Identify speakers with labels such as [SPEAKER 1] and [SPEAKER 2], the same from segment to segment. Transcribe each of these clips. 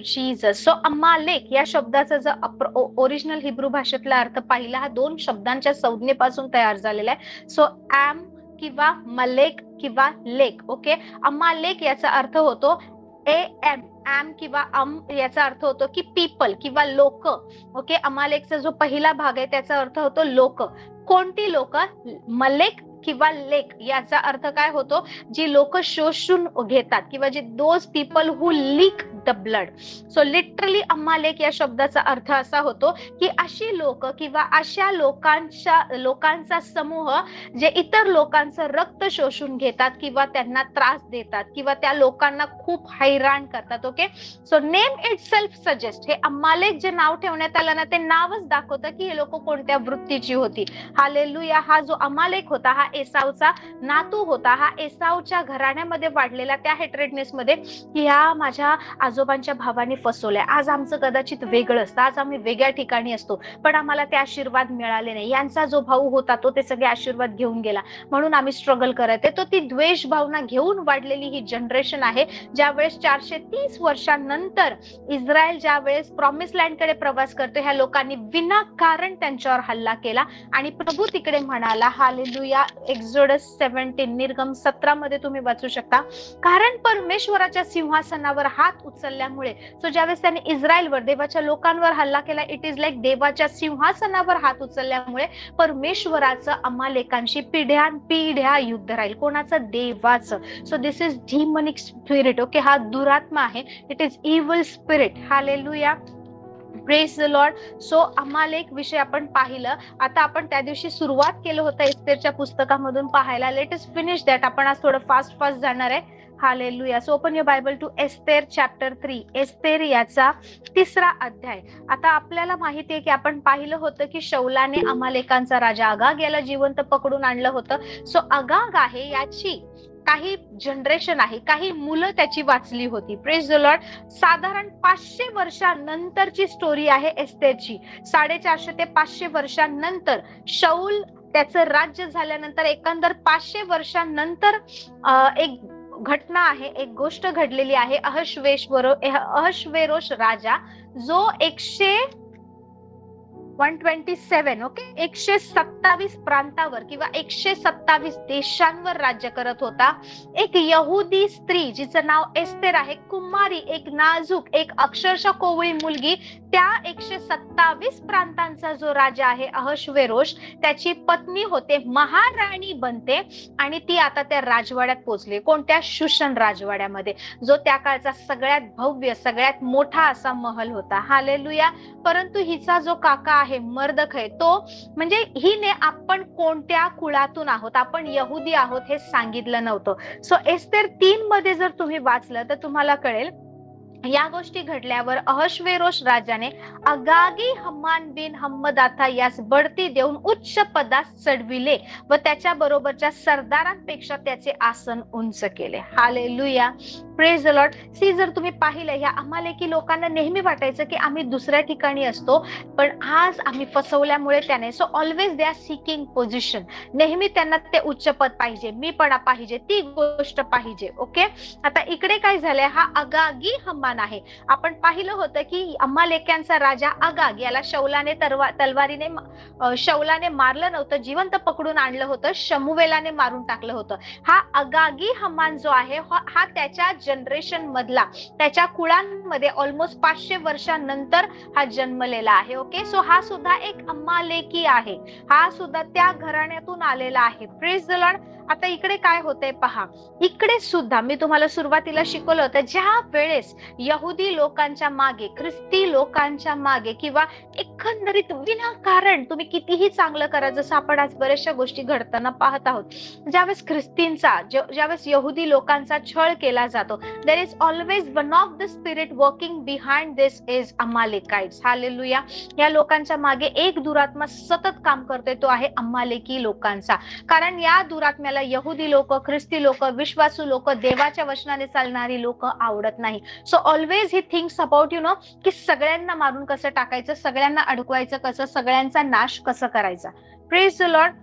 [SPEAKER 1] Jesus. So अमालेक या शब्दाचा जर ओरिजिनल हिब्रू भाषेतला अर्थ पाहिला, हा 2 शब्दांच्या संज्ञेपासून तयार झालेला आहे. सो ॲम किंवा मलेक किंवा लेक. ओके, अमालेक याचा अर्थ होतो एम किंवा याचा अर्थ होतो की पीपल किंवा लोक. ओके, अमालेकचा जो पहिला भाग आहे त्याचा अर्थ होतो लोक. कोणती लोक? मलेक किंवा लेक याचा अर्थ काय होतो? जी लोक शोषून घेतात किंवा जे those people who lick the blood. So literally Amalek या शब्दाचा अर्थ असा होतो की अशी लोक किंवा अशा लोकांचा समूह जे इतर लोकांचं रक्त शोषून घेतात किंवा त्यांना त्रास देतात किंवा त्या लोकांना खूप हैराण करतात. Okay, so name it self suggest, हे अमालेक जे नाव ठेवण्यात आलं ना, ते नावच दाखवतं की हे लोक कोणत्या वृत्तीची होती. हालेलुया. हा जो अमालेक होता हा एसावचा नातू होता. हा एसावच्या घराण्यामध्ये वाढलेला, त्या हेट्रेडनेस मध्ये की ह्या माझ्या आजोबांच्या भावाने फसवलंय, आज आमचं कदाचित वेगळं असतं, आज आम्ही वेगळ्या ठिकाणी असतो, पण आम्हाला ते आशीर्वाद मिळाले नाही. यांचा जो भाऊ होता तो ते सगळे आशीर्वाद घेऊन गेला, म्हणून आम्ही स्ट्रगल करत आहे. तो ती द्वेष भावना घेऊन वाढलेली ही जनरेशन आहे. ज्यावेळेस 430 वर्षांनंतर इस्रायल ज्यावेळेस प्रॉमिस लँड कडे प्रवास करतो, ह्या लोकांनी विनाकारण त्यांच्यावर हल्ला केला आणि प्रभू तिकडे म्हणाला, हालेलुया. एक्झोडस 17 निर्गम 17 मध्ये तुम्ही वाचू शकता. कारण परमेश्वराच्या सिंहासनावर हात उचलल्यामुळे, सो ज्यावेळेस त्यांनी इस्रायलवर, देवाच्या लोकांवर हल्ला केला, इट इज लाईक देवाच्या सिंहासनावर हात उचलल्यामुळे परमेश्वराचं अमालेकांशी पिढ्या युद्ध राहील. कोणाचं? देवाचं. So this is demonic spirit. Okay, हा दुरात्मा आहे. It is evil spirit. Hallelujah. Praise the lord. So Amalek विषय आपण पाहिलं. आता आपण त्या दिवशी सुरुवात केलं होतं एस्तेरच्या पुस्तकामधून पाहायला. Let us finish that. आपण आज थोडं फास्ट जाणार आहे. Hallelujah. So open your Bible to Esther chapter 3. Esther याचा 3रा अध्याय. आता आपल्याला माहिती आहे की आपण पाहिलं होतं की शौलाने अमालेकांचा राजा अगाग याला जिवंत पकडून आणलं होतं. सो अगाग आहे, याची काही जनरेशन आहे, काही मुलं त्याची वाचली होती. Praise the Lord. साधारण 500 वर्षांनंतरची स्टोरी आहे एस्तेरची. 450 ते 500 वर्षांनंतर शौल त्याचं राज्य झाल्यानंतर एकंदर 500 वर्षांनंतर एक घटना आहे, एक गोष्ट घडलेली आहे. अहश्वेरोश राजा जो 127 ओके 127 प्रांतावर किंवा 127 देशांवर राज्य करत होता. एक यहुदी स्त्री जिचं नाव एस्तेर आहे, कुमारी, एक नाजूक, एक अक्षरशः कोवळी मुलगी, त्या 127 प्रांतांचा जो राजा आहे अहश्वेरोश, त्याची पत्नी होते, महाराणी बनते आणि ती आता त्या राजवाड्यात पोहोचली. कोणत्या? शूशन राजवाड्यामध्ये, जो त्या काळचा सगळ्यात भव्य, सगळ्यात मोठा असा महल होता. हालेलुया. परंतु हिचा जो काका आहे मर्दखय, तो म्हणजे हिने आपण कोणत्या कुळातून आहोत, आपण यहुदी आहोत हे सांगितलं नव्हतं. सो एस्तेर 3 मध्ये जर तुम्ही वाचलं तर तुम्हाला कळेल या गोष्टी घडल्यावर अहश्वेरोश राजाने अगागी हम्मान बिन हम्मदाथा यास बढती देऊन उच्च पदास चढविले व त्याच्या बरोबरच्या सरदारांपेक्षा त्याचे आसन उंच केले. Hallelujah. Praise the Lord. See, जर तुम्ही पाहिलं, ह्या अमालेकी लोकांना नेहमी वाटायचं की आम्ही दुसऱ्या ठिकाणी असतो, पण आज आम्ही फसवल्यामुळे त्याने, so always they are seeking position. नेहमी त्यांना ते उच्च पद पाहिजे, मीपणा पाहिजे, ती गोष्ट पाहिजे. ओके, आता इकडे काय झालंय? हा अगागी हम्मान आहे. आपण पाहिलं होतं की अमालेक्यांचा राजा अगाग याला शौलाने तलवारीने शौलाने मारलं नव्हतं, जिवंत पकडून आणलं होतं, शमुवेलाने मारून टाकलं होतं. हा अगागी हम्मान जो आहे हा त्याच्या जनरेशन मधला, त्याच्या कुळांमध्ये ऑलमोस्ट 500 वर्षांनंतर हा जन्मलेला आहे. ओके, सो हा सुद्धा एक अमालेकी आहे, हा सुद्धा त्या घराण्यातून आलेला आहे. Praise the Lord. आता इकडे काय होतंय पहा. इकडे सुद्धा मी तुम्हाला सुरुवातीला शिकवलं होतं, ज्या वेळेस यहुदी लोकांच्या मागे, ख्रिस्ती लोकांच्या मागे किंवा एकंदरीत विनाकारण तुम्ही कितीही चांगलं करा, जसं आपण आज बऱ्याचशा गोष्टी घडताना पाहत आहोत, ज्यावेळेस ख्रिस्तींचा, ज्यावेळेस यहुदी लोकांचा छळ केला जातो, there is always one of the spirit working behind this is Amalekites. Hallelujah. या लोकांच्या मागे एक दुरात्मा सतत काम करतोय, तो आहे अमालेकी लोकांचा. कारण या दुरात्म्याला यहुदी लोक, ख्रिस्ती लोक, विश्वासू लोक, देवाच्या वचनाने चालणारी लोक आवडत नाही. So always he thinks about की सगळ्यांना मारून कसं टाकायचं, सगळ्यांना अडकवायचं कसं, सगळ्यांचा नाश कसं करायचा. Praise the Lord.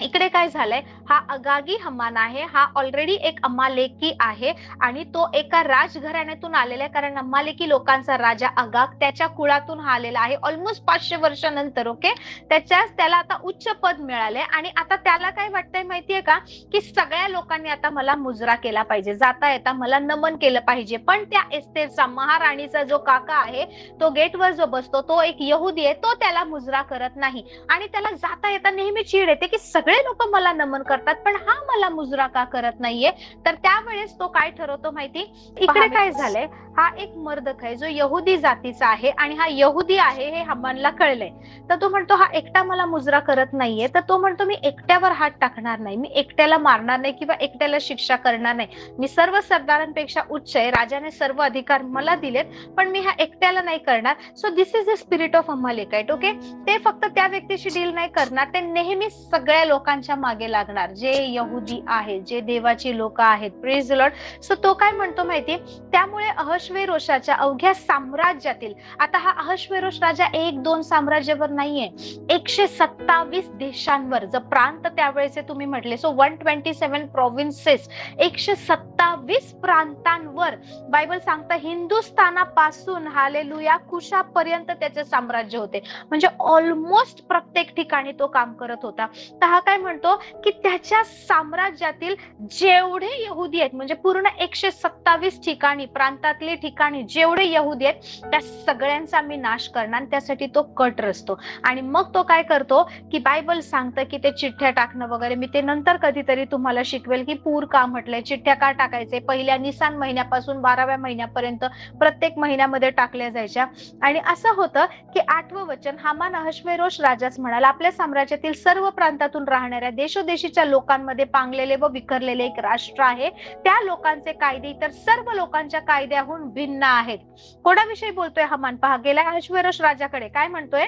[SPEAKER 1] इकडे काय झालंय, हा अगागी हमान आहे, हा ऑलरेडी एक अमालेकी आहे आणि तो एका राजघराण्यातून आलेला आहे, कारण अमालेकी लोकांचा राजा अगाग त्याच्या कुळातून हा आलेला आहे ऑलमोस्ट 500 वर्षानंतर. ओके, त्याला आता उच्च पद मिळाले आणि आता त्याला काय वाटतंय माहितीये का, की सगळ्या लोकांनी आता मला मुजरा केला पाहिजे, जाता येता मला नमन केलं पाहिजे. पण त्या एस्तेरचा, महाराणीचा जो काका आहे, तो गेटवर जो बसतो, तो एक यहुदी आहे, तो त्याला मुजरा करत नाही आणि त्याला जाता येता नेहमी चीड येते की सगळे लोक मला नमन करतात पण हा मला मुजरा का करत नाहीये. तर त्यावेळेस तो काय ठरवतो माहिती, इकडे काय झालंय, हा एक मर्दक आहे जो यहुदी जातीचा आहे आणि हा यहुदी आहे हे हमानला कळलंय. तर तो म्हणतो हा एकटा मला मुजरा करत नाहीये, तर तो म्हणतो मी एकट्यावर हात टाकणार नाही, मी एकट्याला मारणार नाही किंवा एकट्याला शिक्षा करणार नाही, मी सर्व सरदारांपेक्षा उच्च आहे, राजाने सर्व अधिकार मला दिलेत, पण मी हा एकट्याला नाही करणार. So this is the spirit of Amalekite. Okay, ते फक्त त्या व्यक्तीशी डील नाही करणार, ते नेहमी सगळ्या लोकांच्या मागे लागणार जे यहुदी आहेत, जे देवाची लोक आहेत. Praise the lord. सो तो काय म्हणतो माहिती, त्यामुळे अहश्वेरोशाच्या अवघ्या साम्राज्यातील, आता हा अहश्वेरोश राजा 1-2 साम्राज्यावर नाहीये, 127 देशांवर, जर प्रांत त्यावेळेचे तुम्ही म्हटले, सो 127 प्रोव्हिन्सेस, 127 प्रांतांवर बायबल सांगतं हिंदुस्थानापासून हालेलुया कुशापर्यंत त्याचे साम्राज्य होते. म्हणजे ऑलमोस्ट प्रत्येक ठिकाणी तो काम करत होता. तर हा काय म्हणतो की त्याच्या साम्राज्यातील जेवढे यहुदी आहेत, म्हणजे पूर्ण 127 ठिकाणी, प्रांतातले ठिकाणी जेवढे यहुदी आहेत त्या सगळ्यांचा मी नाश करणार. त्यासाठी तो कट रचतो आणि मग तो काय करतो की बायबल सांगतं की ते चिठ्ठ्या टाकणं वगैरे, मी ते नंतर कधीतरी तुम्हाला शिकवेल की पूर का म्हटलंय, चिठ्ठ्या का टाकायचे, पहिल्या निसान महिन्यापासून 12व्या महिन्यापर्यंत प्रत्येक महिन्यामध्ये टाकल्या जायच्या. आणि असं होतं की 8वं वचन, हामान अहश्वेरोश राजाच म्हणाला, आपल्या साम्राज्यातील सर्व प्रांतातून राहणाऱ्या देशोदेशीच्या लोकांमध्ये पांगलेले व विखरलेले एक राष्ट्र आहे, त्या लोकांचे कायदे इतर सर्व लोकांच्या कायद्याहून भिन्न आहेत. कोणाविषयी बोलतोय हामान, पहा, गेल्या अहश्वेरोश राजाकडे काय म्हणतोय,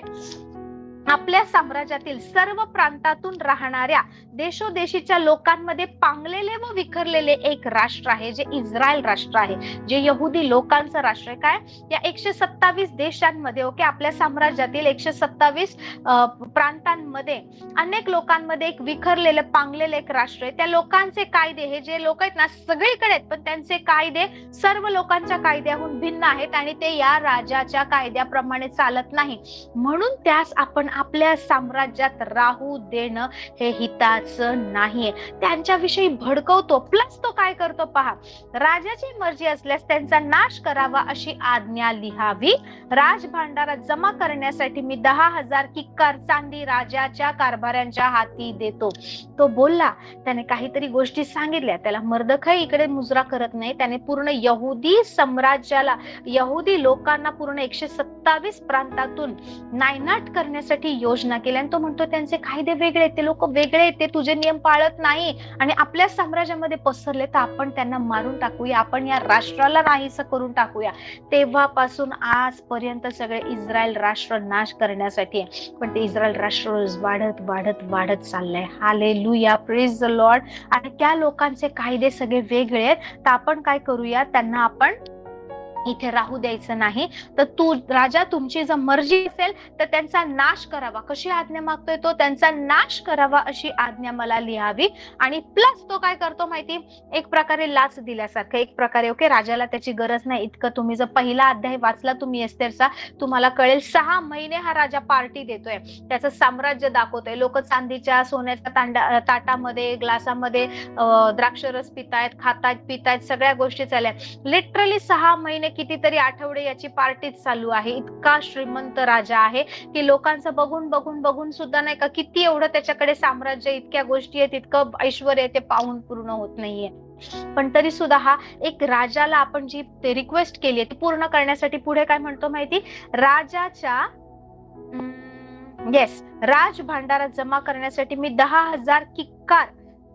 [SPEAKER 1] आपल्या साम्राज्यातील सर्व प्रांतातून राहणाऱ्या देशोदेशीच्या लोकांमध्ये पांगलेले व विखरलेले एक राष्ट्र आहे, जे इस्रायल राष्ट्र आहे, जे यहुदी लोकांचं राष्ट्र आहे. काय, या 127 देशांमध्ये, ओके, आपल्या साम्राज्यातील 127 प्रांतांमध्ये अनेक लोकांमध्ये एक विखरलेलं, पांगलेलं एक राष्ट्र आहे. त्या लोकांचे कायदे, हे जे लोक आहेत ना सगळीकडे आहेत, पण त्यांचे कायदे सर्व लोकांच्या कायद्याहून भिन्न आहेत आणि ते या राजाच्या कायद्याप्रमाणे चालत नाही, म्हणून त्यास आपण आपल्या साम्राज्यात राहू देणं हे हिताचं नाहीये. त्यांच्याविषयी भडकवतो, प्लस तो काय करतो पहा, राजाची मर्जी असल्यास त्यांचा नाश करावा अशी आज्ञा लिहावी, राजभांडारात जमा करण्यासाठी मी 10,000 किक्कार चांदी राजाच्या कारभाऱ्यांच्या हाती देतो. तो बोलला, त्याने काहीतरी गोष्टी सांगितल्या, त्याला मर्दखै इकडे मुजरा करत नाही, त्याने पूर्ण यहुदी साम्राज्याला, यहुदी लोकांना पूर्ण 127 प्रांतातून नायनाट करण्यासाठी योजना केली. आणि तो म्हणतो त्यांचे कायदे वेगळे, ते लोक वेगळे, ते तुझे नियम पाळत नाही आणि आपल्या साम्राज्यामध्ये पसरले, तर आपण त्यांना मारून टाकूया, आपण या राष्ट्राला नाहीसं करून टाकूया. तेव्हापासून आजपर्यंत सगळे इस्रायल राष्ट्र नाश करण्यासाठी आहे, पण ते इस्रायल राष्ट्र वाढत वाढत वाढत चाललंय. Hallelujah, praise the Lord. आणि त्या लोकांचे कायदे सगळे वेगळे आहेत, तर आपण काय करूया, त्यांना आपण इथे राहू द्यायचं नाही. तर तू राजा, तुमची जर मर्जी असेल तर त्यांचा नाश करावा. कशी आज्ञा मागतोय तो, त्यांचा नाश करावा अशी आज्ञा मला लिहावी. आणि प्लस तो काय करतो माहिती, एक प्रकारे लाच दिल्यासारखं, एक प्रकारे, ओके, राजाला त्याची गरज नाही इतकं. तुम्ही जर पहिला अध्याय वाचला तुम्ही एस्तेरचा, तुम्हाला कळेल 6 महिने हा राजा पार्टी देतोय, त्याचं साम्राज्य दाखवतोय, लोक चांदीच्या सोन्याच्या ताटामध्ये, ग्लासामध्ये द्राक्षरस पितायत, खातायत, पितायत, सगळ्या गोष्टी चालल्या. लिटरली 6 महिने, कितीतरी आठवडे याची पार्टीच चालू आहे. इतका श्रीमंत राजा आहे की लोकांचं बघून बघून बघून सुद्धा नाही का, किती एवढं त्याच्याकडे साम्राज्य, इतक्या गोष्टी आहेत, इतकं ऐश्वर्य आहे, ते पाहून पूर्ण होत नाहीये. पण तरी सुद्धा हा एक राजाला आपण जी रिक्वेस्ट केली आहे ती पूर्ण करण्यासाठी पुढे काय म्हणतो माहिती, राजाच्या राज भांडारात जमा करण्यासाठी मी 10,000 किक्कार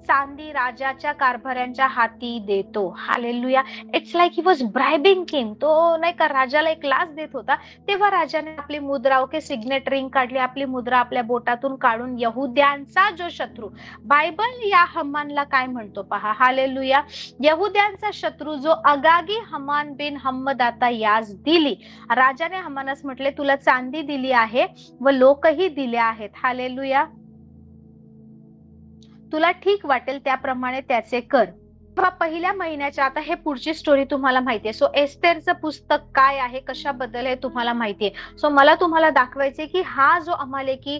[SPEAKER 1] चांदी राजाच्या कारभाऱ्यांच्या हाती देतो. Hallelujah. It's like he was bribing king. तो नाही का राजाला एक लाच देत होता. तेव्हा राजाने आपली मुद्रा, ओके, सिग्नेट रिंग काढली, आपली मुद्रा आपल्या बोटातून काढून यहुद्यांचा जो शत्रू, बायबल या हमानला काय म्हणतो पहा, हालेलुया, यहुद्यांचा शत्रू जो अगागी हमान बिन हम्मदाता यास दिली. राजाने हमानास म्हटले, तुला चांदी दिली आहे व लोकही दिले आहेत. हालेलुया. तुला ठीक वाटेल त्याप्रमाणे त्याचे कर. पहिल्या महिन्याच्या, आता हे पुढची स्टोरी तुम्हाला माहितीये. सो एस्थेरचं पुस्तक काय आहे, कशाबद्दल हे तुम्हाला माहितीये. सो मला तुम्हाला दाखवायचे की हा जो अमालेकी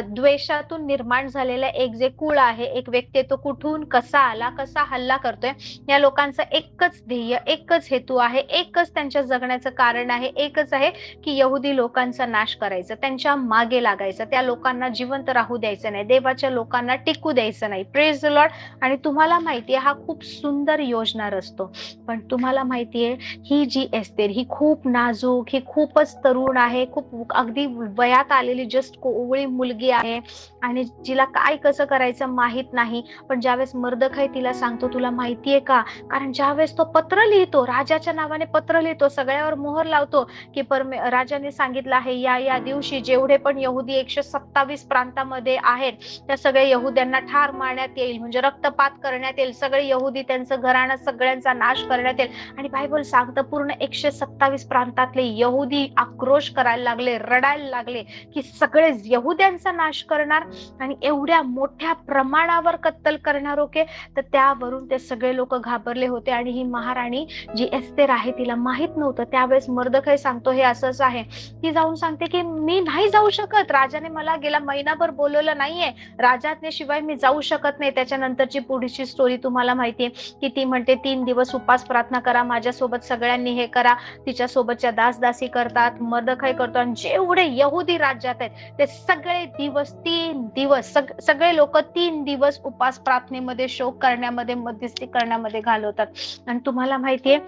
[SPEAKER 1] द्वेषातून निर्माण झालेला एक जे कुळ आहे, एक व्यक्ती, तो कुठून कसा आला, कसा हल्ला करतोय. या लोकांचं एकच ध्येय, एकच हेतू आहे, एकच त्यांच्या जगण्याचं कारण आहे, एकच आहे की यहुदी लोकांचा नाश करायचा, त्यांच्या मागे लागायचं, त्या लोकांना जिवंत राहू द्यायचं नाही, देवाच्या लोकांना टिकू द्यायचं नाही. Praise the Lord. आणि तुम्हाला माहितीये हा खूप सुंदर योजनार असतो. पण तुम्हाला माहितीये ही जी एस्थेर, ही खूप नाजूक, ही खूपच तरुण आहे, खूप अगदी वयात आलेली जस्ट कोवळी मुलगी आहे आणि जिला काय कसं करायचं माहित नाही. पण ज्यावेळेस मर्दखै तिला सांगतो, तुला माहितीये का, कारण ज्यावेळेस तो पत्र लिहितो, राजाच्या नावाने पत्र लिहितो, सगळ्यावर मोहर लावतो की राजाने सांगितलं आहे या दिवशी जेवढे पण यहुदी 127 प्रांतामध्ये आहेत त्या सगळ्या यहुद्यांना ठार मारण्यात येईल, म्हणजे रक्तपात करण्यात येईल, सगळे यहुदी त्यांचं घराणं सगळ्यांचा नाश करण्यात येईल. आणि बायबल सांगतं पूर्ण 127 प्रांतातले यहुदी आक्रोश करायला लागले, रडायला लागले की सगळे यहुद्यांचा नाश करणार आणि एवढ्या मोठ्या प्रमाणावर कत्तल करणार. ओके, तर त्यावरून ते सगळे लोक घाबरले होते. आणि ही महाराणी जी एस्थेर आहे तिला माहित नव्हतं. त्यावेळेस मर्दखै सांगतो हे असंच आहे. ती जाऊन सांगते की मी नाही जाऊ शकत, राजाने मला गेला महिनाभर बोलवलं नाहीये, राजाने शिवाय मी जाऊ शकत नाही. त्याच्यानंतरची पुढची स्टोरी तुम्हाला माहितीये की ती म्हणते 3 दिवस उपास प्रार्थना करा, माझ्यासोबत सगळ्यांनी हे करा. तिच्या सोबतच्या दासदासी करतात, मर्दखै करतो आणि जेवढे यहुदी राज्यात आहेत ते सगळे दिवस 3 दिवस सगळे लोक 3 दिवस उपास प्रार्थनेमध्ये, शोक करण्यामध्ये, मध्यस्थी करण्यामध्ये घालवतात. आणि तुम्हाला माहितीये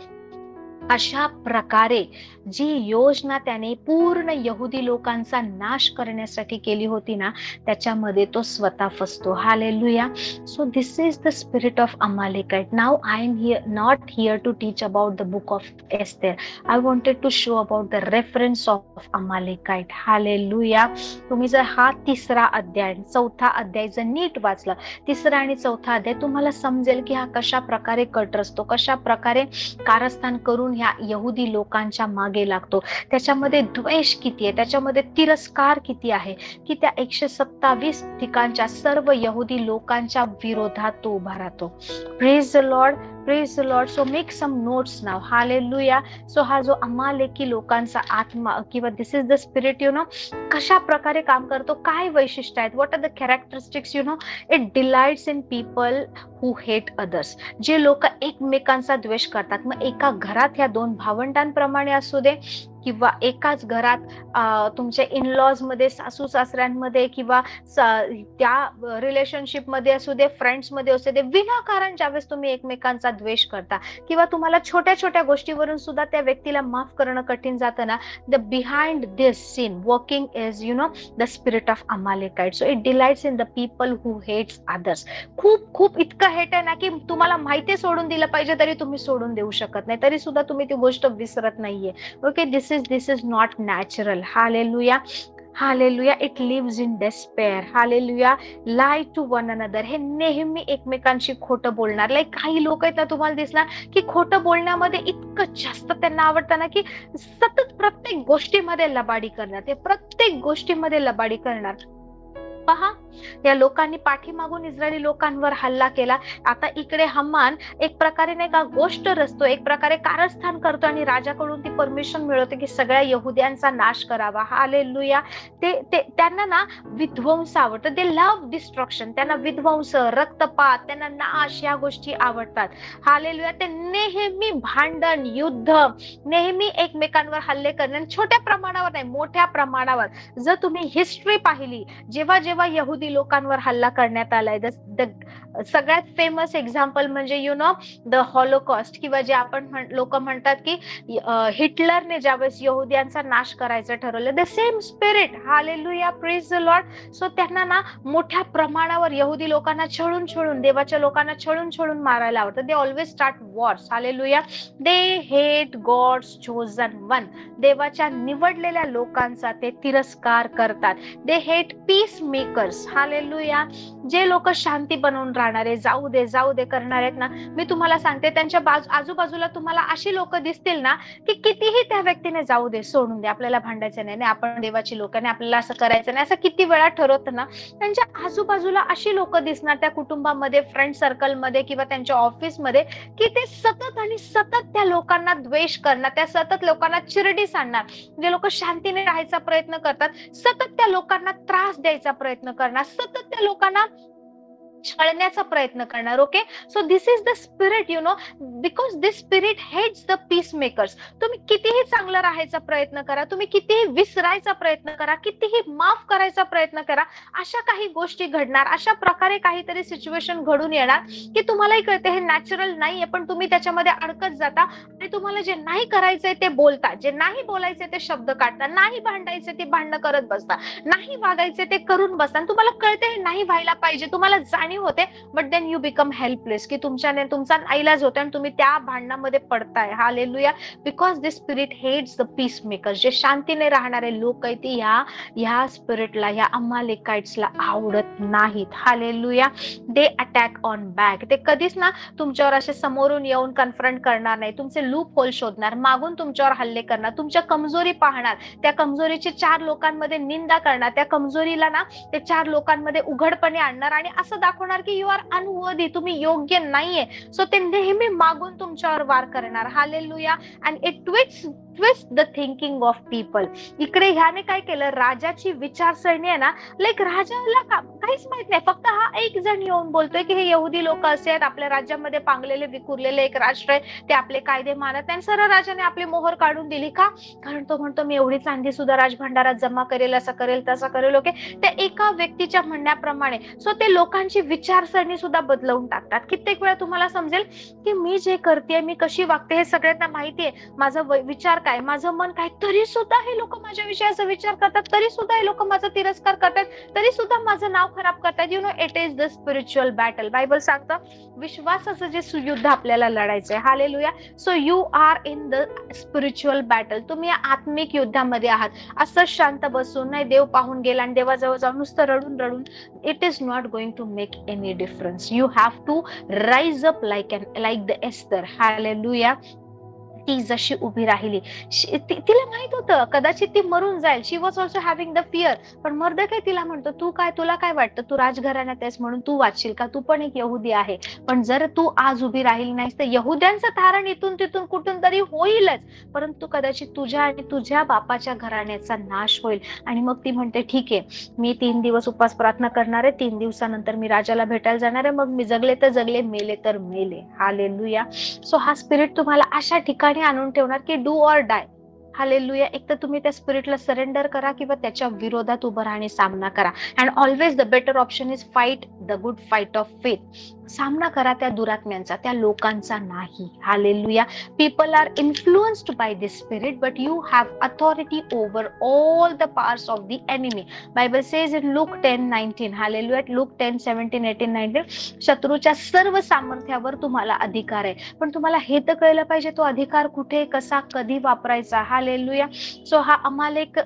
[SPEAKER 1] अशा प्रकारे जी योजना त्याने पूर्ण यहुदी लोकांचा नाश करण्यासाठी केली होती ना, त्याच्यामध्ये तो स्वतः फसतो. Hallelujah. So this is the spirit of Amalekite. Now I am here not here to teach about the book of Esther. I wanted to show about the reference of Amalekite. Hallelujah. तुम्ही जर हा 3रा अध्याय, 4था अध्याय जर नीट वाचला, 3रा आणि 4था अध्याय, तुम्हाला समजेल की हा कशा प्रकारे कट रचतो, कशा प्रकारे कारस्थान करून ह्या यहुदी लोकांच्या मागे लागतो. त्याच्यामध्ये द्वेष किती आहे, त्याच्यामध्ये तिरस्कार किती आहे की त्या 127 ठिकाणच्या सर्व यहुदी लोकांच्या विरोधात तो उभा राहतो. Praise the lord, praise the lord. So make some notes now. Hallelujah. So हा जो अमालेकी लोकांचा आत्मा किंवा this is the spirit, you know, कशा प्रकारे काम करतो, काय वैशिष्ट्य आहेत, what are the characteristics, you know, it delights in people who hate others. जे लोक एकमेकांचा द्वेष करतात, मग एका घरात ह्या 2 भावंडांप्रमाणे असू दे किंवा एकाच घरात तुमच्या इनलॉज मध्ये, सासू सासऱ्यांमध्ये किंवा त्या रिलेशनशिप मध्ये असू दे, फ्रेंड्स मध्ये असू दे, विनाकारण ज्यावेळेस तुम्ही एकमेकांचा द्वेष करता किंवा तुम्हाला छोट्या छोट्या गोष्टीवरून सुद्धा त्या व्यक्तीला माफ करणं कठीण जातं ना, the behind this scene working is, you know, the spirit of Amalekite. So it delights in the people who hates others. खूप खूप इतकं हेट आहे ना की तुम्हाला माहिती सोडून दिलं पाहिजे तरी तुम्ही सोडून देऊ शकत नाही, तरी सुद्धा तुम्ही ती गोष्ट विसरत नाहीये. Okay, this is not natural. Hallelujah. Hallelujah. It lives in despair. Hallelujah. Lie to one another. हे नेहमी एकमेकांशी खोटं बोलणार. लाईक काही लोक आहेत ना, तुम्हाला दिसणार की खोटं बोलण्यामध्ये इतकं जास्त त्यांना आवडतं ना की सतत प्रत्येक गोष्टीमध्ये लबाडी करणार, ते प्रत्येक गोष्टीमध्ये लबाडी करणार. पहा, या लोकांनी पाठीमागून इस्रायली लोकांवर हल्ला केला. आता इकडे हम्मान एक प्रकारे नाही का गोष्ट रचतो, एक प्रकारे कारस्थान करतो आणि राजाकडून ती परमिशन मिळवते की सगळ्या यहुद्यांचा नाश करावा. हालेलुया. त्यांना ना विध्वंस आवडतं. दे लव्ह डिस्ट्रक्शन. त्यांना विध्वंस, रक्तपात, त्यांना नाश या गोष्टी आवडतात. हालेलुया. ते नेहमी भांडण, युद्ध, नेहमी एकमेकांवर हल्ले करणे, छोट्या प्रमाणावर नाही, मोठ्या प्रमाणावर. जर तुम्ही हिस्ट्री पाहिली, जेव्हा जेव्हा यहुदी लोकांवर हल्ला करण्यात आलाय, सगळ्यात फेमस एक्झाम्पल म्हणजे यु नो द हॉलोकॉस्ट, किंवा जे आपण लोक म्हणतात की हिटलरने ज्यावेळेस यहुद्यांचा नाश करायचं ठरवलं, the same spirit. Hallelujah. Praise the lord. So त्यांना ना मोठ्या प्रमाणावर यहुदी लोकांना छळून, देवाच्या लोकांना छळून मारायला आवडतं. They always start wars. Hallelujah. They hate God's chosen one. देवाच्या निवडलेल्या लोकांचा ते तिरस्कार करतात. They hate peace makers, hallelujah, जे लोक शांती बनवून राहणारे, जाऊ दे जाऊ दे करणार आहेत ना, मी तुम्हाला सांगते त्यांच्या आजूबाजूला तुम्हाला अशी लोक दिसतील ना की कितीही त्या व्यक्तीने जाऊ दे, सोडून दे, आपल्याला भांडायचं नाही, आपण देवाची लोक नाही, आपल्याला असं करायचं नाही, असं किती वेळा ठरवतं ना, त्यांच्या आजूबाजूला अशी लोक दिसणार त्या कुटुंबामध्ये, फ्रेंड सर्कलमध्ये किंवा त्यांच्या ऑफिसमध्ये, की ते सतत आणि सतत त्या लोकांना द्वेष करणार, त्या सतत लोकांना चिरडी सांडणार. जे लोक शांतीने राहायचा प्रयत्न करतात सतत त्या लोकांना त्रास द्यायचा प्रयत्न करणार, सतत त्या लोकांना छळण्याचा प्रयत्न करणार. Okay, so this is the spirit, you know, because this spirit hates the peace makers. तुम्ही कितीही चांगलं राहायचा प्रयत्न करा, तुम्ही कितीही विसरायचा प्रयत्न करा, कितीही माफ करायचा प्रयत्न करा, अशा काही गोष्टी घडणार, अशा प्रकारे काहीतरी सिच्युएशन घडून येणार की तुम्हालाही कळते हे नॅचरल नाहीये, पण तुम्ही त्याच्यामध्ये अडकत जाता आणि तुम्हाला जे नाही करायचंय ते बोलता, जे नाही बोलायचे ते शब्द काढता, नाही भांडायचे ते भांडणं करत बसता, नाही वागायचे ते करून बसता, तुम्हाला कळते हे नाही व्हायला पाहिजे, तुम्हाला होते, but then you become helpless, की तुमचा नाईलाज होतो आणि तुम्ही त्या भांडणामध्ये पडताय. Hallelujah, because this spirit hates the peace makers. जे शांतीने राहणारे लोक आहेत ती ह्या स्पिरिटला, ह्या अमालेकाइट्सला आवडत नाहीत. Hallelujah, they attack on back. ते कधीच ना तुमच्यावर असे समोरून येऊन कन्फ्रंट करणार नाही, तुमचे लूप होल शोधणार, मागून तुमच्यावर हल्ले करणार, तुमच्या कमजोरी पाहणार, त्या कमजोरीची 4 लोकांमध्ये निंदा करणार, त्या कमजोरीला ना ते 4 लोकांमध्ये उघडपणे आणणार आणि असं दाखवणार की यू आर अनवर्दी, तुम्ही योग्य नाहीये. सो ते नेहमी मागून तुमच्यावर वार करणार. Hallelujah, and it twist the thinking of people. इकडे ह्याने काय केलं, राजाची विचारसरणी आहे ना, लाईक राजाला काहीच माहित नाही, फक्त हा एक जण येऊन बोलतोय की हे यहुदी लोक असे आहेत, आपल्या राज्यामध्ये पांगलेले विखुरलेले एक राष्ट्र आहे, ते आपले कायदे मानत नाही. सरळ राजाने आपली मोहर काढून दिली. का? कारण तो म्हणतो मी एवढी चांदी सुद्धा राजभंडारात जमा करेल, असं करेल तसं करेल. ओके, त्या एका व्यक्तीच्या म्हणण्याप्रमाणे सो ते लोकांची विचारसरणी सुद्धा बदलवून टाकतात. कित्येक वेळा तुम्हाला समजेल की मी जे करते, मी कशी वागते हे सगळ्यांना माहितीये, माझा विचार काय, माझं मन काय, तरी सुद्धा हे लोक माझ्याविषयी असं विचार करतात, तरी सुद्धा हे लोक माझा तिरस्कार करतात, तरी सुद्धा माझं नाव खराब करतात. You know, it is the spiritual battle. Bible सांगतं विश्वासाचं जे युद्ध आपल्याला लढायचंय. Hallelujah, so you are in the spiritual battle. तुम्ही आत्मिक युद्धामध्ये आहात. असं शांत बसून नाही, देव पाहून गेला आणि देवाजवळ जाऊन नुसतं रडून it is not going to make any difference. You have to rise up like the Esther. Hallelujah. ती जशी उभी राहिली, तिला माहित होतं कदाचित ती मरून जाईल. She was also having the fear. पण मर्दकाय तिला म्हणतो तुला काय वाटतं, तू राजघराण्यात आहेस म्हणून तू वाचशील का, तू पण एक यहुदी आहे, पण जर तू आज उभी राहिली नाहीस तर यहुद्यांचं तारण इथून तिथून कुठून तरी होईलच, परंतु कदाचित तुझ्या आणि तुझ्या बापाच्या घराण्याचा नाश होईल. आणि मग ती म्हणते ठीक आहे, मी 3 दिवस उपवास प्रार्थना करणार आहे, 3 दिवसानंतर मी राजाला भेटायला जाणार आहे, मग मी जगले तर जगले, मेले तर मेले. हालेलुया. सो हा स्पिरिट तुम्हाला अशा ठिकाणी आणून ठेवणार की डू ऑर डाय. हालेलुया. एक तर तुम्ही त्या स्पिरिटला सरेंडर करा किंवा त्याच्या विरोधात उभं राहणे, सामना करा. And always the better option is fight the good fight of faith. सामना करा त्या दुरात्म्यांचा, त्या लोकांचा नाही. Hallelujah. People are influenced by this spirit, but you have authority over all the powers of the enemy. Bible says in Luke 10:19. Hallelujah. Luke 10:17-18-19. शत्रूच्या सर्व सामर्थ्यावर तुम्हाला अधिकार आहे, पण तुम्हाला हे तर कळलं पाहिजे तो अधिकार कुठे, कसा, कधी वापरायचा. हालेलुया. सो हा अमालेक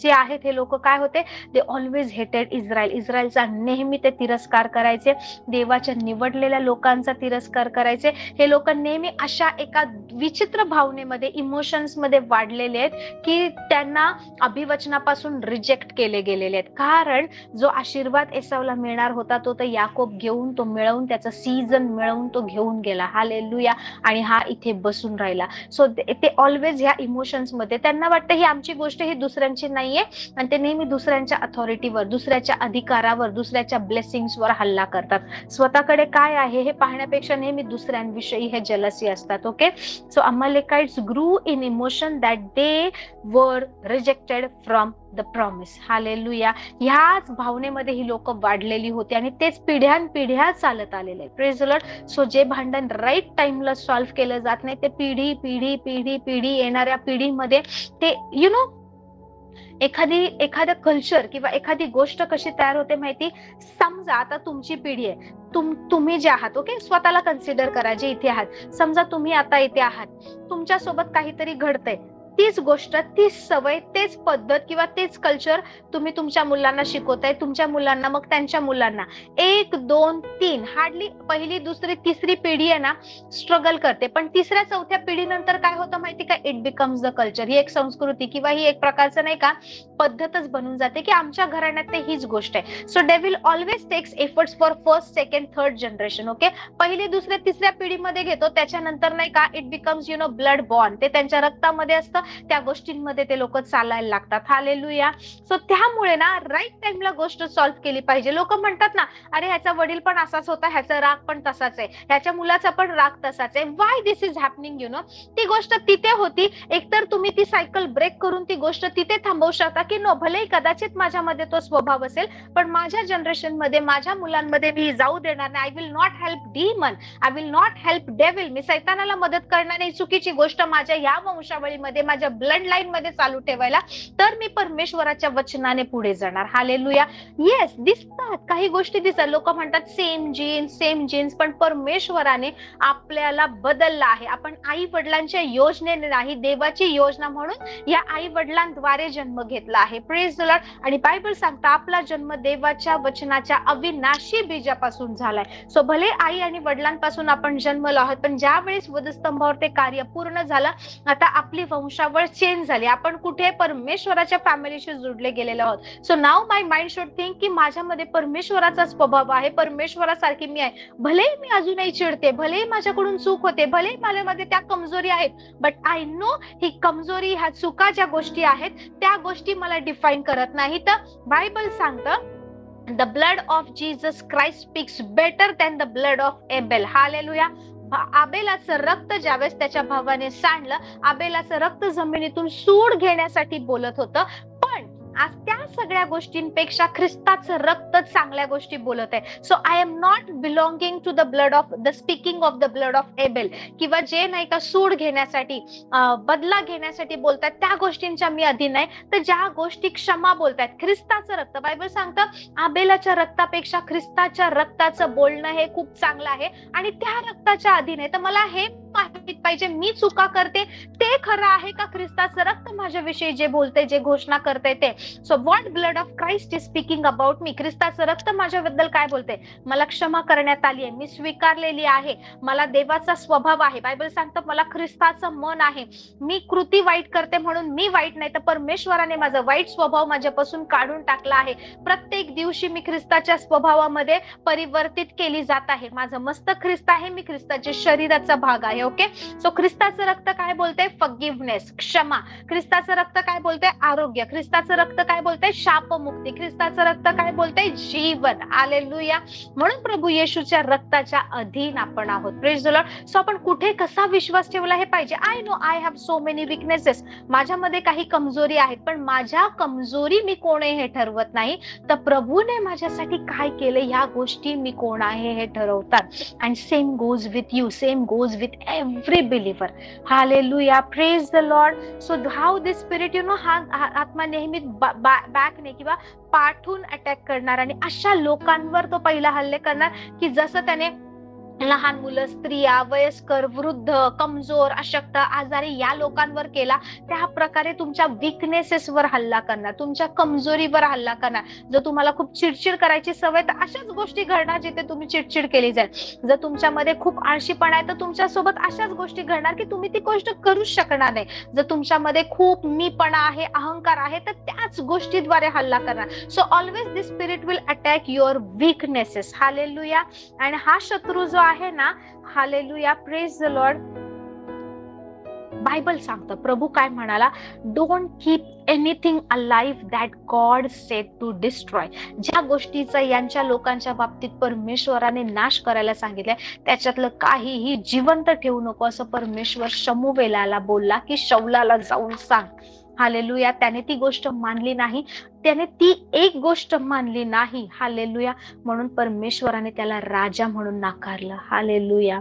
[SPEAKER 1] जे आहेत हे लोक काय होते, दे ऑलवेज हेटेड इस्रायल. इस्रायलचा नेहमी ते तिरस्कार करायचे, देवाच्या निवडलेल्या लोकांचा तिरस्कार करायचे. हे लोक नेहमी अशा एका विचित्र भावनेमध्ये, इमोशन्स मध्ये वाढलेले आहेत की त्यांना अभिवचनापासून रिजेक्ट केले गेलेले आहेत. कारण जो आशीर्वाद एसावला मिळणार होता तो तर याकोब घेऊन, तो मिळवून, त्याचा सीझन मिळवून तो घेऊन गेला. हालेलुया. आणि हा इथे बसून राहिला. सो ते ऑलवेज ह्या इमोशन्स मध्ये, त्यांना वाटतं ही आमची गोष्ट, ही दुसऱ्यांची नाहीये, आणि ते नेहमी दुसऱ्यांच्या अथॉरिटीवर, दुसऱ्याच्या अधिकारावर, दुसऱ्याच्या ब्लेसिंग्सवर हल्ला करतात. स्वतःकडे काय आहे हे पाहण्यापेक्षा नेहमी दुसऱ्यांविषयी हे जेलसी असतात. Okay, so Amalekites grew in emotion that they were rejected from the promise. Hallelujah. ह्याच भावनेमध्ये ही लोक वाढलेली होती आणि तेच पिढ्यानपिढ्या चालत आलेले. Praise the lord. सो जे भांडण राईट टाइमला सॉल्व्ह केलं जात नाही, ते पिढी पिढी पिढी पिढी येणाऱ्या पिढीमध्ये ते यु नो, एखादं कल्चर किंवा एखादी गोष्ट कशी तयार होते माहिती. समजा आता तुमची पिढी आहे, तुम्ही जे आहात, ओके, स्वतःला कन्सिडर करा जे इथे आहात. समजा तुम्ही आता इथे आहात, तुमच्या सोबत काहीतरी घडतंय, तीच गोष्ट, तीच सवय, तेच पद्धत किंवा तेच कल्चर तुम्ही तुमच्या मुलांना शिकवताय, तुमच्या मुलांना, मग त्यांच्या मुलांना. 1, 2, 3 हार्डली पहिली, दुसरी, तिसरी पिढी आहे ना स्ट्रगल करते, पण तिसऱ्या, चौथ्या पिढीनंतर काय होतं माहिती का? It becomes the culture. ही एक संस्कृती किंवा ही एक प्रकारचं नाही का पद्धतच बनून जाते की आमच्या घराण्यात हीच गोष्ट आहे. So devil always takes efforts for first, second, third generation. Okay, पहिली, दुसऱ्या, तिसऱ्या पिढीमध्ये घेतो, त्याच्यानंतर नाही का इट बिकम्स ब्लड बॉर्न. ते त्यांच्या रक्तामध्ये असतं, त्या गोष्टींमध्ये ते लोक चालायला लागतात. हालेलुया. सो त्यामुळे ना राईट टाइमला गोष्ट सॉल्व्ह केली पाहिजे. लोक म्हणतात ना, अरे ह्याचा वडील पण असाच होता, ह्याचा राग पण तसाच आहे, ह्याच्या मुलाचा पण राग तसाच आहे. वाय दिस इज हॅपनिंग ती गोष्ट तिथे होती. एकतर तुम्ही ती सायकल ब्रेक करून ती गोष्ट तिथे थांबवू शकता की नो, भलेही कदाचित माझ्यामध्ये तो स्वभाव असेल, पण माझ्या जनरेशन मध्ये, माझ्या मुलांमध्ये मी जाऊ देणार नाही. I will not help demon, I will not help devil. मी सैतानाला मदत करणार नाही चुकीची गोष्ट माझ्या या वंशावळीमध्ये, माझ्या ब्लड लाईन मध्ये चालू ठेवायला. तर मी परमेश्वराच्या वचनाने पुढे जाणार. हालेलुया. येस, दिसतात काही गोष्टी दिसतात. लोक म्हणतात सेम जीन्स, सेम जीन्स, पण परमेश्वराने आपल्याला बदलला आहे. आपण आई वडिलांच्या योजनेने नाही, देवाची योजना म्हणून या आई वडिलांद्वारे जन्म घेतला आहे. Praise the Lord. आणि बायबल सांगता आपला जन्म देवाच्या वचनाच्या अविनाशी बीजापासून झालाय. सो भले आई आणि वडिलांपासून आपण जन्मलो आहोत, पण ज्या वेळेस वधस्तंभावर ते कार्य पूर्ण झालं, आता आपली वंशावळ चेंज झाली. आपण कुठे? परमेश्वराच्या फॅमिलीशी जोडले गेलेलो आहोत. So now my mind should think की माझ्यामध्ये परमेश्वराचा स्वभाव आहे, परमेश्वरासारखी मी आहे. भलेही मी अजूनही चिडते, भलेही माझ्याकडून चूक होते, भलेही माझ्यामध्ये त्या कमजोरी आहेत, बट आय नो ही कमजोरी, ह्या चुका ज्या गोष्टी आहेत त्या गोष्टी मला डिफाईन करत नाही. तर बायबल सांगतं the blood of Jesus Christ speaks better than the blood of Abel. Hallelujah. आबेलाचं रक्त ज्यावेळेस त्याच्या भावाने सांडलं, आबेलाचं रक्त जमिनीतून सूड घेण्यासाठी बोलत होतं, पण आज त्या सगळ्या गोष्टींपेक्षा ख्रिस्ताचं रक्त चांगल्या गोष्टी बोलत आहे. So I am not belonging to the blood of the speaking of the blood of Abel, किंवा जे नाही का सूड घेण्यासाठी, बदला घेण्यासाठी बोलतात त्या गोष्टींच्या मी अधीन नाही. तर ज्या गोष्टी क्षमा बोलतात, ख्रिस्ताचं रक्त, बायबल सांगतं आबेलाच्या रक्तापेक्षा ख्रिस्ताच्या रक्ताचं बोलणं हे खूप चांगलं आहे, आणि त्या रक्ताच्या अधीन आहे. तर मला हे माहित पाहिजे, मी चुका करते ते खरं आहे का ख्रिस्ताचं रक्त माझ्याविषयी जे बोलते, जे घोषणा करते ते. So what blood of Christ is speaking about me, ख्रिस्ताचं रक्त माझ्याबद्दल काय बोलते? मला क्षमा करण्यात आली आहे, मी स्वीकारलेली आहे, मला देवाचा स्वभाव आहे. बायबल सांगतं मला ख्रिस्ताचं मन आहे. मी कृती वाईट करते म्हणून मी वाईट नाही, तर परमेश्वराने माझा वाईट स्वभाव माझ्यापासून काढून टाकला आहे. प्रत्येक दिवशी मी ख्रिस्ताच्या स्वभावामध्ये परिवर्तित केली जात आहे. माझं मस्तक ख्रिस्त आहे, मी ख्रिस्ताच्या शरीराचा भाग आहे. ओके, सो ख्रिस्ताचं रक्त काय बोलते? फॉरगिव्हनेस, क्षमा. ख्रिस्ताचं रक्त काय बोलते? आरोग्य. ख्रिस्ताचं रक्त काय बोलते? शापमुक्ती. ख्रिस्ताचं रक्त काय बोलते? जीवन. हालेलुया. म्हणून प्रभू येशूच्या रक्ताच्या अधीन आपण आहोत. Praise the lord. सो आपण कुठे कसा विश्वास ठेवला हे पाहिजे. I know I have so many weaknesses, माझ्यामध्ये काही कमजोरी आहेत, पण माझ्या कमजोरी मी कोण आहे हे ठरवत नाही, तर प्रभूने माझ्यासाठी काय केलं ह्या गोष्टी मी कोण आहे हे ठरवतात. And same goes with you, same goes with every believer. Hallelujah. Praise the Lord. So how this spirit हा आत्मा नेहमी बॅकने किंवा पाठून अटॅक करणार, आणि अशा लोकांवर तो पहिला हल्ले करणार की जसं त्याने लहान मुलं, स्त्रिया, वयस्कर, वृद्ध, कमजोर, अशक्त, आजारी या लोकांवर केला, त्या प्रकारे तुमच्या विकनेसेसवर हल्ला करणार, तुमच्या कमजोरीवर हल्ला करणार. जर तुम्हाला खूप चिडचिड करायची सवय, तर अशाच गोष्टी घडणार जिथे तुम्ही चिडचिड केली जाईल. जर तुमच्यामध्ये खूप आळशीपणा आहे, तर तुमच्यासोबत अशाच गोष्टी घडणार की तुम्ही ती गोष्ट करूच शकणार नाही. जर तुमच्यामध्ये खूप मीपणा आहे, अहंकार आहे, तर त्याच गोष्टीद्वारे हल्ला करणार. So always this spirit will attack your weaknesses. Hallelujah. आणि हा शत्रू जो आहे ना, hallelujah, praise the Lord, Bible सांगतं, प्रभू काय म्हणाला? Don't keep anything alive that God said to destroy. ज्या गोष्टीचा यांच्या लोकांच्या बाबतीत परमेश्वराने नाश करायला सांगितलंय, त्याच्यातलं काहीही जिवंत ठेवू नको, असं परमेश्वर शमूएलाला बोलला की शौलाला जाऊन सांग. हालेलुया. त्याने ती गोष्ट मानली नाही, त्याने ती एक गोष्ट मानली नाही. हालेलुया. म्हणून परमेश्वराने त्याला राजा म्हणून नाकारलं. Hallelujah.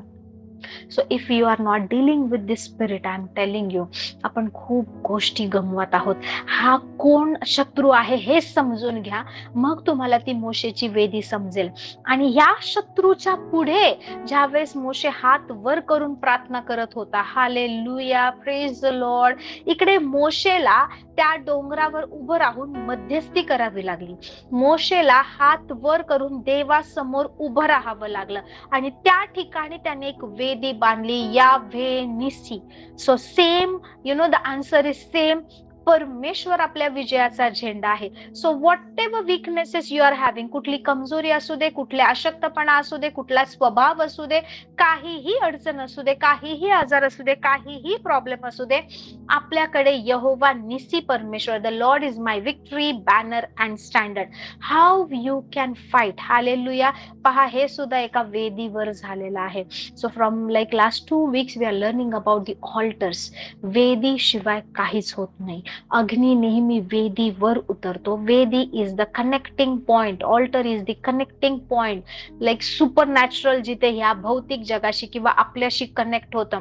[SPEAKER 1] So if you are not dealing with this spirit, I am telling you, आपण खूप गोष्टी गमवत आहोत. हा कोण शत्रू आहे हे समजून घ्या, मग तुम्हाला ती मोशेची वेदी समजेल. आणि या शत्रूच्या पुढे ज्यावेळेस मोशे हात वर करून प्रार्थना करत होता, हालेलुया, प्रेज द लॉर्ड, इकडे मोशेला त्या डोंगरावर उभं राहून मध्यस्थी करावी लागली. मोशेला हात वर करून देवासमोर उभं राहावं लागलं आणि त्या ठिकाणी त्याने एक वेदी बांधली, Yahweh Nissi. So same, you know, the answer is same. परमेश्वर आपल्या विजयाचा झेंडा आहे. So whatever weaknesses you are having, कुठली कमजोरी असू दे, कुठला अशक्तपणा असू दे, कुठला स्वभाव असू दे, काहीही अडचण असू दे, काहीही आजार असू दे, काहीही प्रॉब्लेम असू दे, आपल्याकडे यहोवा निसी परमेश्वर, the Lord is my victory, banner and standard. How you can fight. Hallelujah. पहा, हे सुद्धा एका वेदीवर झालेलं आहे. So from like last 2 weeks we are learning about the altars. वेदी शिवाय काहीच होत नाही. अग्नी नेहमी वेदीवर उतरतो. वेदी is the connecting point, altar is the connecting point, like supernatural, जिथे ह्या भौतिक जगाशी किंवा आपल्याशी कनेक्ट होतं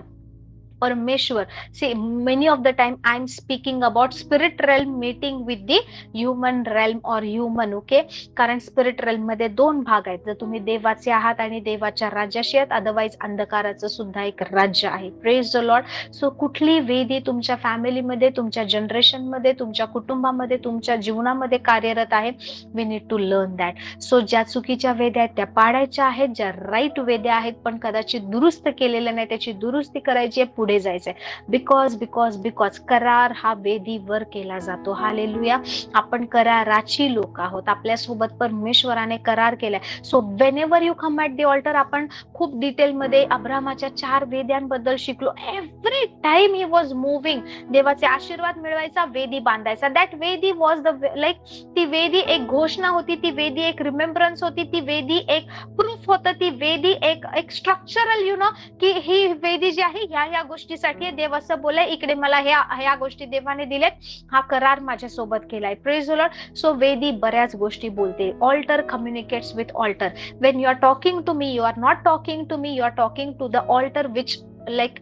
[SPEAKER 1] परमेश्वर. See, many of the time I am speaking about spirit realm meeting with the human realm or human, okay? कारण spirit realm मध्ये 2 भाग आहेत. जर तुम्ही देवाचे आहात आणि देवाच्या राज्याशी आहात, अदरवाईज अंधकाराचं सुद्धा एक राज्य आहे. Praise the lord. सो कुठली वेदी तुमच्या फॅमिलीमध्ये, तुमच्या जनरेशन मध्ये, तुमच्या कुटुंबामध्ये, तुमच्या जीवनामध्ये कार्यरत आहे, we need to learn that. So ज्या चुकीच्या वेद्या आहेत त्या पाडायच्या आहेत, ज्या राईट वेद्या आहेत पण कदाचित दुरुस्त केलेल्या नाही, त्याची दुरुस्ती करायची आहे, पुढे जायचंय. बिकॉज करार हा वेदीवर केला जातो. हालेलुया. आपण कराराची लोक आहोत. आपल्यासोबत परमेश्वराने करार केलाय. So whenever you come at the altar, आपण खूप डिटेलमध्ये अब्रामाच्या 4 वेद्यांबद्दल शिकलो. Every time he was moving, देवाचे आशीर्वाद मिळवायचा, वेदी बांधायचा. दॅट वेदी वॉज द लाईक, ती वेदी एक घोषणा होती, ती वेदी एक रिमेंबरन्स होती, ती वेदी एक प्रूफ होतं, ती वेदी एक स्ट्रक्चरल, यु नो, की ही वेदी जी आहे ह्या गोष्टीसाठी देव असं बोलले, इकडे मला ह्या गोष्टी देवाने दिलेत, हा करार माझ्यासोबत केलाय. Praise the lord. सो वेदी बऱ्याच गोष्टी बोलते. Altar communicates with altar. When you are talking to me, you are not talking to me, you are talking to the altar which like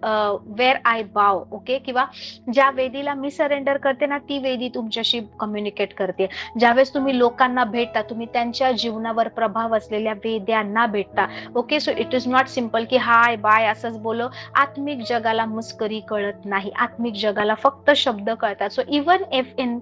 [SPEAKER 1] where I bow, okay? किंवा ज्या वेदीला मी surrender करते ना, ती वेदी तुमच्याशी कम्युनिकेट करते. ज्यावेळेस तुम्ही लोकांना भेटता, तुम्ही त्यांच्या जीवनावर प्रभाव असलेल्या वेद्यांना भेटता, okay? So it is not simple की हाय बाय असंच बोलो. आत्मिक जगाला मस्करी कळत नाही, आत्मिक जगाला फक्त शब्द कळतात. So even if in,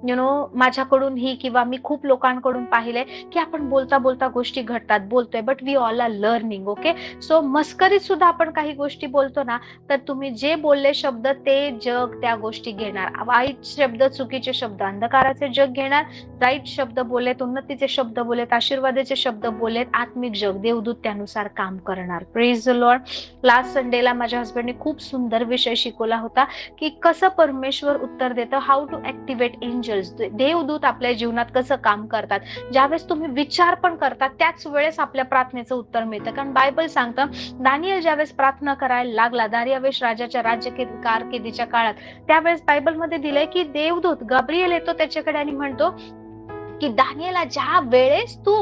[SPEAKER 1] you know, माझ्याकडून ही किंवा मी खूप लोकांकडून पाहिलंय की आपण बोलता बोलता गोष्टी घडतात, बोलतोय, but we all are learning, okay? So मस्करीत सुद्धा आपण काही गोष्टी बोलतो ना, तर तुम्ही जे बोलले शब्द ते जग त्या गोष्टी घेणार. वाईट शब्द, चुकीचे शब्द अंधकाराचे जग घेणार. राईट शब्द बोलेत, उन्नतीचे शब्द बोलेत, आशीर्वादाचे शब्द बोलेत, आत्मिक जग, देवदूत त्यानुसार काम करणार. Praise the Lord. लास्ट संडेला माझ्या हसबंडने खूप सुंदर विषय शिकवला होता की कसं परमेश्वर उत्तर देतं, हाऊ टू ऍक्टिव्हेट एंजल्स. देवदूत आपल्या जीवनात कसं काम करतात. ज्यावेळेस तुम्ही विचार पण करतात त्याच वेळेस आपल्या प्रार्थनेचं उत्तर मिळतं. कारण बायबल सांगतं, दानियल ज्यावेळेस प्रार्थना करायला लागला दारियावेश राजाच्या कारकिर्दीच्या काळात, त्यावेळेस बायबलमध्ये दिलंय की देवदूत गब्रिएल येतो त्याच्याकडे आणि म्हणतो की दानियेला, ज्या वेळेस तू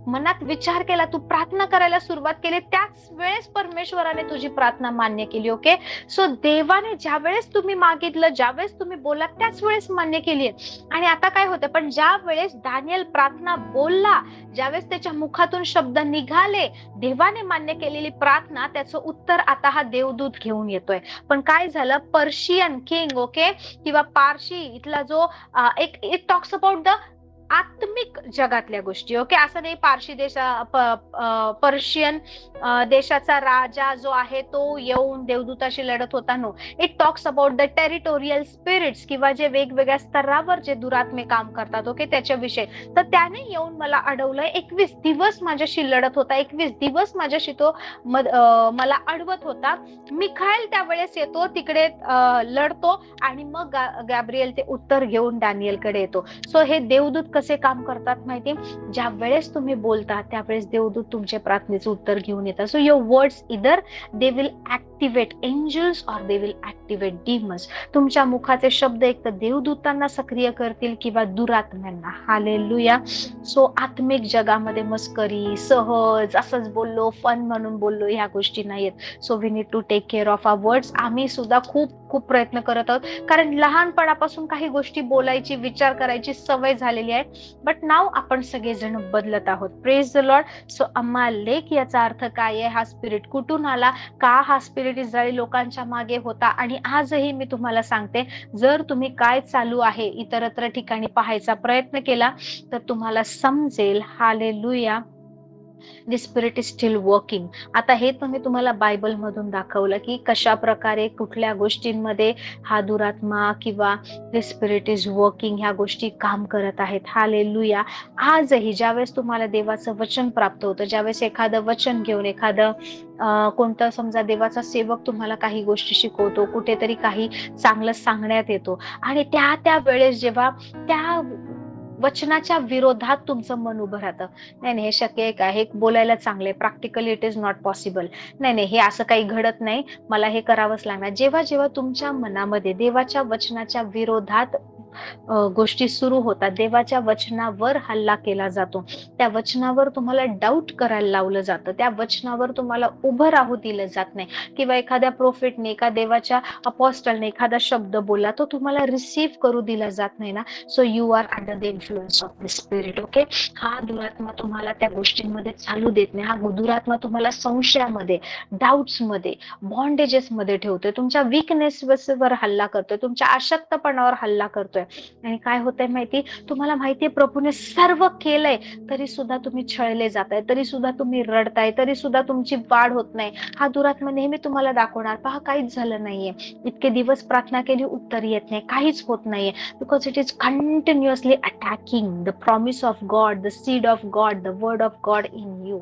[SPEAKER 1] मनात विचार केला, तू प्रार्थना करायला सुरुवात केली, त्याच वेळेस परमेश्वराने तुझी प्रार्थना मान्य केली, ओके? सो देवाने ज्या वेळेस तुम्ही मागितलं, ज्यावेळेस तुम्ही बोललात, त्याच वेळेस मान्य केली. आणि आता काय होतं, पण ज्या वेळेस दानियल प्रार्थना बोलला, ज्यावेळेस त्याच्या मुखातून शब्द निघाले, देवाने मान्य केलेली प्रार्थना, त्याचं उत्तर आता हा देवदूत घेऊन येतोय. पण काय झालं, पर्शियन किंग, ओके, किंवा पारशी इथला जो इट टॉक्स अबाउट द आत्मिक जगातल्या गोष्टी, ओके? असं नाही पारशी पर्शियन देशाचा राजा जो आहे तो येऊन देवदूताशी लढत होता, no. It talks about the territorial spirits, किंवा जे वेगवेगळ्या स्तरावर जे दुरात्मे काम करतात, ओके, त्याच्याविषयी. तर त्याने येऊन मला अडवलंय, 21 दिवस माझ्याशी लढत होता, 21 दिवस माझ्याशी तो मला अडवत होता. मिखाएल त्यावेळेस येतो, तिकडे लढतो, आणि मग गॅब्रिएल ते उत्तर घेऊन दानियलकडे येतो. सो हे देवदूत कसे काम करतात माहिती, ज्या वेळेस तुम्ही बोलता त्यावेळेस देवदूत तुमच्या प्रार्थनेचं उत्तर घेऊन येतात. So your words either they will activate angels और they will activate activate demons. तुमच्या मुखाचे शब्द एक तर देवदूतांना सक्रिय करतील किंवा दुरात्म्यांना. हालेलुया. सो आत्मिक जगामध्ये मस्करी, सहज असंच बोललो, फन म्हणून बोललो, ह्या गोष्टी नाहीयेत. So we need to take care of our words. आम्ही सुद्धा खूप खूप प्रयत्न करत आहोत, कारण लहानपणापासून काही गोष्टी बोलायची, विचार करायची सवय झालेली आहे. बट नाव आपण सगळेजण बदलत आहोत. Praise the lord. सो अमालेक याचा अर्थ काय आहे, हा स्पिरिट कुठून आला, का हा स्पिरिट इस्रायली लोकांच्या मागे होता. आणि आजही मी तुम्हाला सांगते, जर तुम्ही काय चालू आहे इतरत्र ठिकाणी पाहायचा प्रयत्न केला तर तुम्हाला समजेल. Hallelujah. The spirit is steel working. आता हे तर मी तुम्हाला बायबल मधून दाखवलं की कशा प्रकारे कुठल्या गोष्टींमध्ये हा दुरात्मा किंवा द स्पिरिट इज वर्किंग ह्या गोष्टी काम करत आहेत. हालेलुया. आजही ज्यावेळेस तुम्हाला देवाचं वचन प्राप्त होतं, ज्यावेळेस एखादं वचन घेऊन एखादं कोणतं समजा देवाचा सेवक तुम्हाला काही गोष्टी शिकवतो, कुठेतरी काही चांगलं सांगण्यात येतो आणि त्या वेळेस जेव्हा त्या वचनाच्या विरोधात तुमचं मन उभं राहतं, नाही नाही हे शक्य आहे का, हे बोलायला चांगले, practically it is not possible, नाही नाही हे असं काही घडत नाही, मला हे करावंच लागणार. जेव्हा जेव्हा तुमच्या मनामध्ये देवाच्या वचनाच्या विरोधात गोष्टी सुरू होतात, देवाच्या वचनावर हल्ला केला जातो, त्या वचनावर तुम्हाला डाऊट करायला लावलं जातं, त्या वचनावर तुम्हाला उभं राहू दिलं जात नाही, किंवा एखाद्या प्रोफेटने, एका देवाच्या अपॉस्टलने एखादा शब्द बोलला तो तुम्हाला रिसीव्ह करू दिला जात नाही ना, so you are under the influence of the spirit. Okay. हा दुरात्मा तुम्हाला त्या गोष्टींमध्ये चालू देत नाही. हा दुरात्मा तुम्हाला संशयामध्ये, डाऊट्स मध्ये, बॉन्डेजेस मध्ये ठेवतोय, तुमच्या वीकनेसवर हल्ला करतोय, तुमच्या अशक्तपणावर हल्ला करतोय. आणि काय होतंय माहिती, तुम्हाला माहितीये प्रभूने सर्व केलंय तरी सुद्धा तुम्ही छळले जाताय, तरी सुद्धा तुम्ही रडताय, तरी सुद्धा तुमची वाढ होत नाही. हा दुरात्मा नेहमी तुम्हाला दाखवणार, पहा काहीच झालं नाहीये, इतके दिवस प्रार्थना केली उत्तर येत नाही, काहीच होत नाहीये, because it is continuously attacking the promise of God, the seed of God, the word of God in you.